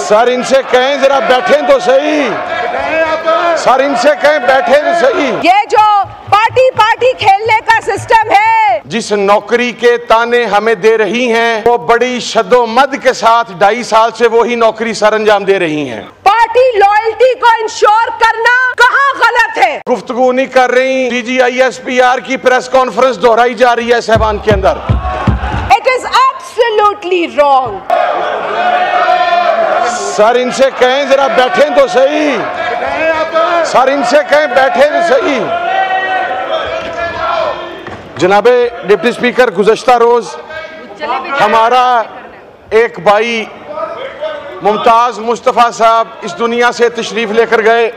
Sir इनसे कहें जरा बैठें तो सही, सर इनसे कहें बैठें तो सही। ये जो पार्टी पार्टी खेलने का सिस्टम है, जिस नौकरी के ताने हमें दे रही हैं, वो बड़ी शद्दोमद के साथ 2.5 साल से वही नौकरी सर अंजाम दे रही हैं। पार्टी लॉयल्टी को इंश्योर करना कहाँ गलत है? गुफ्तगू नहीं कर रही। DGISPR की प्रेस कॉन्फ्रेंस दोहराई जा रही है साहिबान के अंदर। It is absolutely wrong. Sir इनसे कहें जरा बैठें तो सही, सर इनसे कहें बैठें तो सही। जनाबे डिप्टी स्पीकर, गुज़श्ता रोज हमारा एक भाई मुमताज मुस्तफ़ा साहब इस दुनिया से तशरीफ लेकर गए,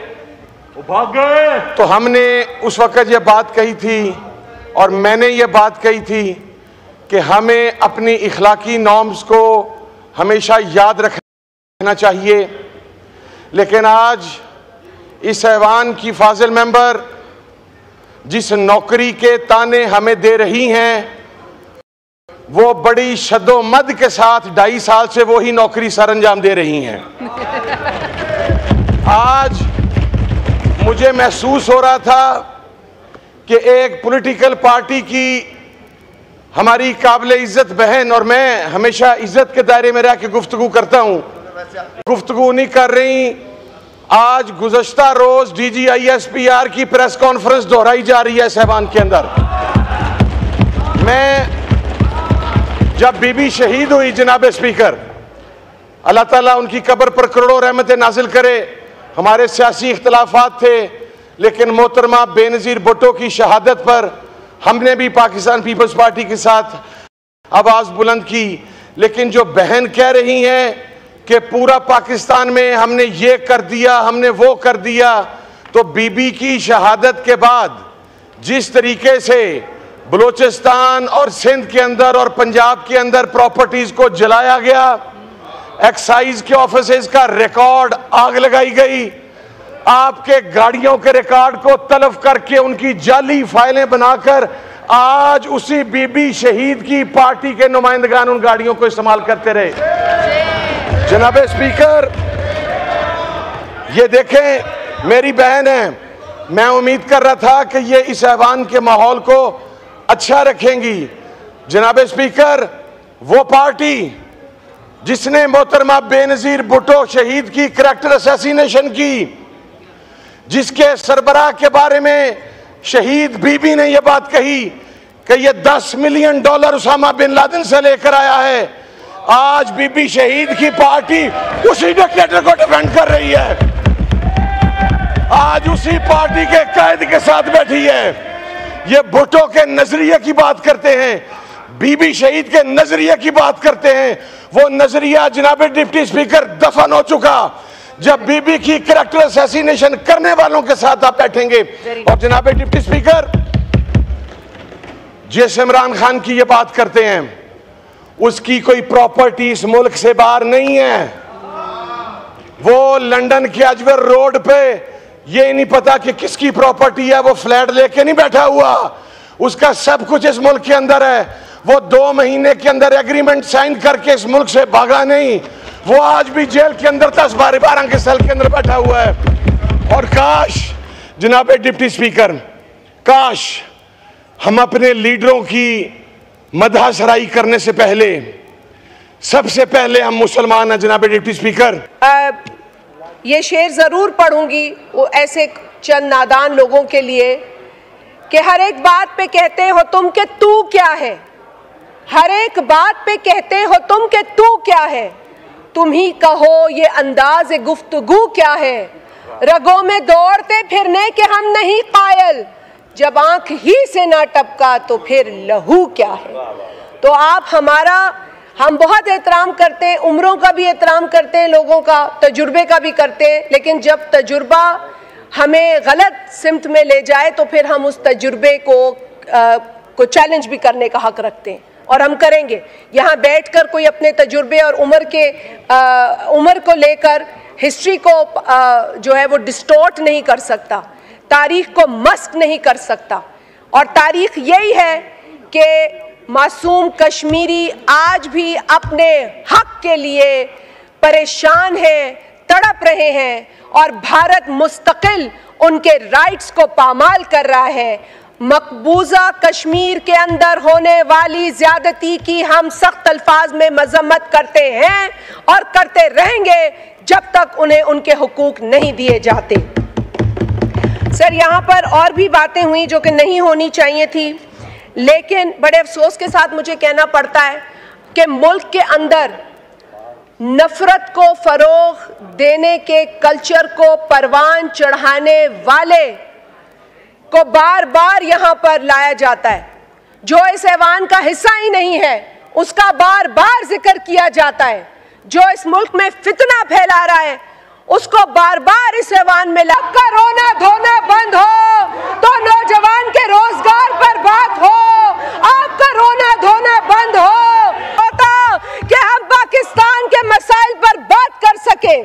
भाग गए। तो हमने उस वक़्त ये बात कही थी और मैंने ये बात कही थी कि हमें अपनी इखलाकी नॉर्म्स को हमेशा याद रखना चाहिए। लेकिन आज इस ऐवान की फाजिल मेंबर जिस नौकरी के ताने हमें दे रही हैं, वो बड़ी शद्दोमद के साथ 2.5 साल से वही नौकरी सर अंजाम दे रही हैं। आज मुझे महसूस हो रहा था कि एक पॉलिटिकल पार्टी की हमारी काबिल इज्जत बहन, और मैं हमेशा इज्जत के दायरे में रह के गुफ्तगू करता हूं, गुफ्तगू नहीं कर रही। आज गुज़श्ता रोज DGISPR की प्रेस कॉन्फ्रेंस दोहराई जा रही है साहिबान के अंदर। मैं जब बीबी शहीद हुई, जनाब स्पीकर, अल्लाह ताला उनकी कब्र पर करोड़ों रहमतें नाजिल करे। हमारे सियासी इख्तलाफात थे, लेकिन मोहतरमा बेनज़ीर भुट्टो की शहादत पर हमने भी पाकिस्तान पीपल्स पार्टी के साथ आवाज़ बुलंद की। लेकिन जो बहन कह रही हैं कि पूरा पाकिस्तान में हमने ये कर दिया, हमने वो कर दिया, तो बीबी की शहादत के बाद जिस तरीके से बलूचिस्तान और सिंध के अंदर और पंजाब के अंदर प्रॉपर्टीज को जलाया गया, एक्साइज के ऑफिसेज का रिकॉर्ड आग लगाई गई, आपके गाड़ियों के रिकॉर्ड को तलब करके उनकी जाली फाइलें बनाकर आज उसी बीबी शहीद की पार्टी के नुमाइंदगान उन गाड़ियों को इस्तेमाल करते रहे। जनाब स्पीकर, ये देखें, मेरी बहन है, मैं उम्मीद कर रहा था कि ये इस ऐवान के माहौल को अच्छा रखेंगी। जनाब स्पीकर, वो पार्टी जिसने मोहतरमा बेनज़ीर भुट्टो शहीद की करैक्टर असैसिनेशन की, जिसके सरबराह के बारे में शहीद बीबी ने यह बात कही कि ये $10 मिलियन उसामा बिन लादेन से लेकर आया है, आज बीबी शहीद की पार्टी उसी डिक्टेटर को डिफेंड कर रही है, आज उसी पार्टी के कायद के साथ बैठी है। ये भुट्टो के नजरिए की बात करते हैं, बीबी शहीद के नजरिए की बात करते हैं। वो नजरिया जनाब डिप्टी स्पीकर दफन हो चुका जब बीबी की करैक्टर असैसिनेशन करने वालों के साथ आप बैठेंगे। और जनाब डिप्टी स्पीकर, जिस इमरान खान की ये बात करते हैं, उसकी कोई प्रॉपर्टी इस मुल्क से बाहर नहीं है। वो लंदन के अजवर रोड पे ये नहीं पता कि किसकी प्रॉपर्टी है, वो फ्लैट लेके नहीं बैठा हुआ, उसका सब कुछ इस मुल्क के अंदर है। वो 2 महीने के अंदर एग्रीमेंट साइन करके इस मुल्क से भागा नहीं, वो आज भी जेल के अंदर 10-12 के सेल के अंदर बैठा हुआ है। और काश जनाब डिप्टी स्पीकर, काश हम अपने लीडरों की मदह सराई करने से पहले सबसे पहले हम मुसलमान हैं। जनाब डिप्टी स्पीकर, ये शेर जरूर पढ़ूंगी वो ऐसे चंद नादान लोगों के लिए कि हर एक बात पे कहते हो तुम कि तू क्या है, हर एक बात पे कहते हो तुम कि तू क्या है, तुम ही कहो ये अंदाज गुफ्तगू क्या है, रगों में दौड़ते फिरने के हम नहीं कायल, जब आंख ही से ना टपका तो फिर लहू क्या है। तो आप हमारा, हम बहुत एहतराम करते हैं, उम्रों का भी एहतराम करते हैं, लोगों का तजुर्बे का भी करते हैं, लेकिन जब तजुर्बा हमें गलत सिमत में ले जाए तो फिर हम उस तजुर्बे को चैलेंज भी करने का हक रखते हैं और हम करेंगे। यहाँ बैठकर कोई अपने तजुर्बे और उम्र को लेकर हिस्ट्री को जो है वो डिस्टॉर्ट नहीं कर सकता, तारीख को मस्क नहीं कर सकता। और तारीख यही है कि मासूम कश्मीरी आज भी अपने हक के लिए परेशान हैं, तड़प रहे हैं और भारत मुस्तकिल उनके राइट्स को पामाल कर रहा है। मकबूजा कश्मीर के अंदर होने वाली ज्यादती की हम सख्त अल्फाज में मजम्मत करते हैं और करते रहेंगे जब तक उन्हें उनके हुकूक नहीं दिए जाते। सर, यहाँ पर और भी बातें हुई जो कि नहीं होनी चाहिए थी, लेकिन बड़े अफसोस के साथ मुझे कहना पड़ता है कि मुल्क के अंदर नफरत को फरोग देने के कल्चर को परवान चढ़ाने वाले को बार बार यहाँ पर लाया जाता है। जो इस ऐवान का हिस्सा ही नहीं है उसका बार बार जिक्र किया जाता है। जो इस मुल्क में फितना फैला रहा है उसको बार बार इस ऐवान में का रोना धोना बंद हो तो नौजवान के रोजगार पर बात हो, आपका रोना धोना बंद हो होता कि हम पाकिस्तान के मसाइल पर बात कर सके।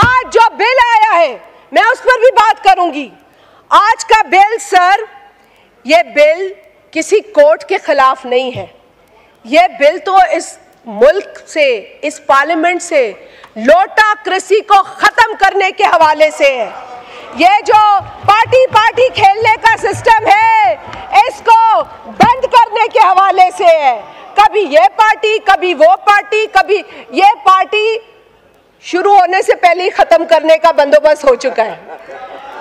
आज जो बिल आया है मैं उस पर भी बात करूंगी। आज का बिल सर, ये बिल किसी कोर्ट के खिलाफ नहीं है। ये बिल तो इस मुल्क से, इस पार्लियामेंट से लोटाक्रेसी को खत्म करने के हवाले से है। ये जो पार्टी पार्टी खेलने का सिस्टम है इसको बंद करने के हवाले से है। कभी ये पार्टी, कभी वो पार्टी, कभी ये पार्टी, शुरू होने से पहले ही खत्म करने का बंदोबस्त हो चुका है।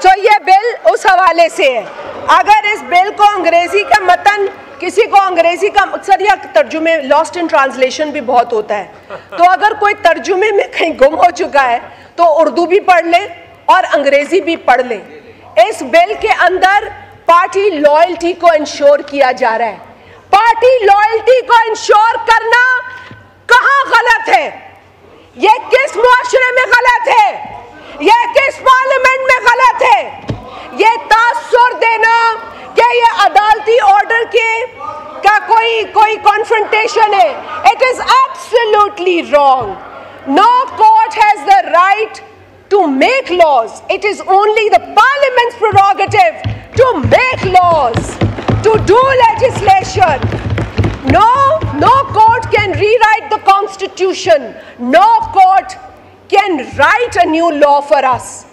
तो ये बिल उस हवाले से है। अगर इस बिल को अंग्रेजी का मतन, किसी को अंग्रेजी का मकसद या तर्जुमे, लॉस्ट इन ट्रांसलेशन भी बहुत होता है, तो अगर कोई तर्जुमे में कहीं गुम हो चुका है तो उर्दू भी पढ़ ले और अंग्रेजी भी पढ़ ले। इस बिल के अंदर पार्टी लॉयल्टी को इंश्योर किया जा रहा है। पार्टी लॉयल्टी को इंश्योर करना कहाँ गलत है? ये किस मुआशरे में गलत है? ये किस पार्लियामेंट में गलत है? ये तासुर देना कि ये अदालती ऑर्डर के का कोई कॉन्फ्रंटेशन है, it is absolutely wrong. No court has the right to make laws. It is only the parliament's prerogative to make laws, to do legislation. No court can rewrite the constitution. No court can write a new law for us.